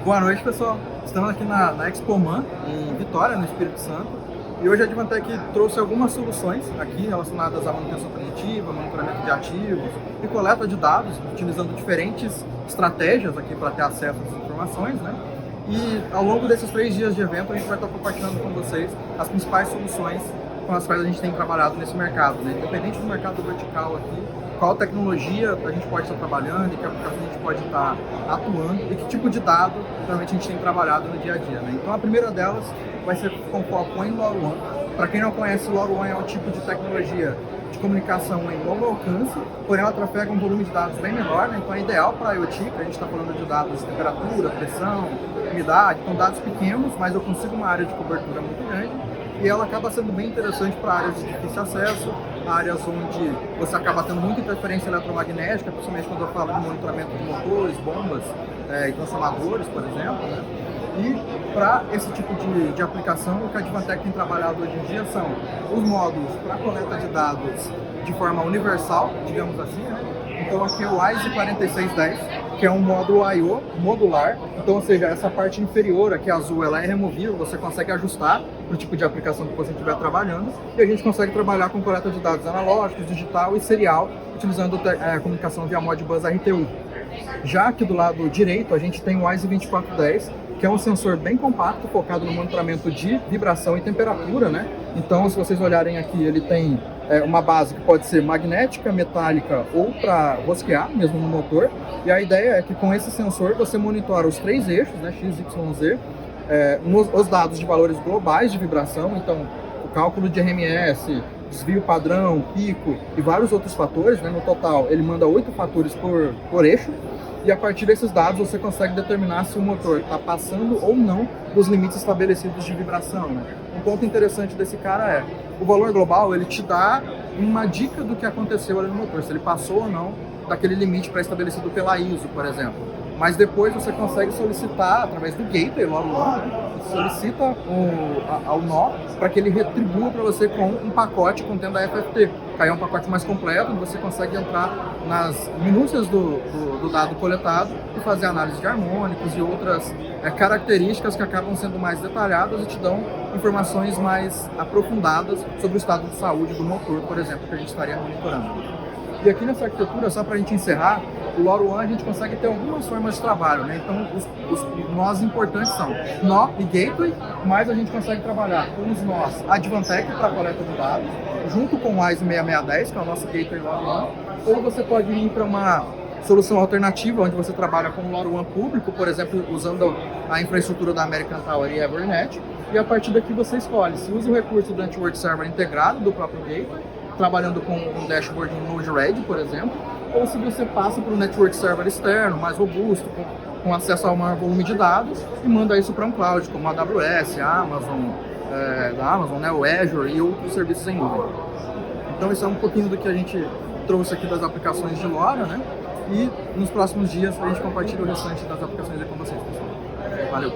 Boa noite, pessoal. Estamos aqui na Expoman, em Vitória, no Espírito Santo. E hoje a Advantech trouxe algumas soluções aqui relacionadas à manutenção preventiva, monitoramento de ativos e coleta de dados, utilizando diferentes estratégias aqui para ter acesso às informações, né? E ao longo desses 3 dias de evento, a gente vai estar compartilhando com vocês as principais soluções com as quais a gente tem trabalhado nesse mercado, né? Independente do mercado vertical aqui, qual tecnologia a gente pode estar trabalhando, em que aplicação a gente pode estar atuando e que tipo de dado realmente a gente tem trabalhado no dia a dia, né? Então a primeira delas vai ser com foco em LoRaWAN. Para quem não conhece, o LoRaWAN é um tipo de tecnologia de comunicação em longo alcance, porém ela trafega um volume de dados bem menor, né? Então é ideal para IoT, que a gente está falando de dados de temperatura, pressão, umidade, então dados pequenos, mas eu consigo uma área de cobertura muito grande. E ela acaba sendo bem interessante para áreas de difícil acesso, áreas onde você acaba tendo muita interferência eletromagnética, principalmente quando eu falo de monitoramento de motores, bombas e transformadores, por exemplo, né? E para esse tipo de aplicação, o que a Advantech tem trabalhado hoje em dia são os módulos para coleta de dados de forma universal, digamos assim, né? Então aqui é o WISE 4610, que é um módulo I/O modular. Então, ou seja, essa parte inferior aqui azul, ela é removível, você consegue ajustar para o tipo de aplicação que você estiver trabalhando, e a gente consegue trabalhar com coleta de dados analógicos, digital e serial, utilizando a comunicação via Modbus RTU. Já aqui do lado direito, a gente tem o WISE 2410, que é um sensor bem compacto, focado no monitoramento de vibração e temperatura, né? Então, se vocês olharem aqui, ele tem uma base que pode ser magnética, metálica ou para rosquear, mesmo no motor. E a ideia é que com esse sensor você monitora os 3 eixos, né, X, Y, Z, os dados de valores globais de vibração, então o cálculo de RMS, desvio padrão, pico e vários outros fatores, né? No total, ele manda 8 fatores por eixo. E a partir desses dados você consegue determinar se o motor está passando ou não dos limites estabelecidos de vibração, né? Um ponto interessante desse cara é, o valor global ele te dá uma dica do que aconteceu ali no motor, se ele passou ou não daquele limite pré-estabelecido pela ISO, por exemplo. Mas depois você consegue solicitar, através do gateway, LoRaWAN, solicita ao nó para que ele retribua para você com um pacote contendo a FFT. Que aí é um pacote mais completo, onde você consegue entrar nas minúcias do dado coletado e fazer análise de harmônicos e outras características que acabam sendo mais detalhadas e te dão informações mais aprofundadas sobre o estado de saúde do motor, por exemplo, que a gente estaria monitorando. E aqui nessa arquitetura, só para a gente encerrar, o LoRaWAN a gente consegue ter algumas formas de trabalho, né? Então os nós importantes são nó e gateway, mas a gente consegue trabalhar com os nós Advantech para coleta de dados, junto com o WISE 6610, que é o nosso gateway LoRaWAN, ou você pode ir para uma solução alternativa, onde você trabalha com o LoRaWAN público, por exemplo, usando a infraestrutura da American Tower e Evernet, e a partir daqui você escolhe se usa o recurso do Network Server integrado do próprio gateway, trabalhando com um dashboard em Node-RED, por exemplo, ou se você passa para um network server externo, mais robusto, com acesso a um maior volume de dados, e manda isso para um cloud, como a AWS, a Amazon, da Amazon, né, o Azure e outros serviços em nuvem. Então isso é um pouquinho do que a gente trouxe aqui das aplicações de LoRa, né? E nos próximos dias a gente compartilha o restante das aplicações aí com vocês, pessoal. Valeu!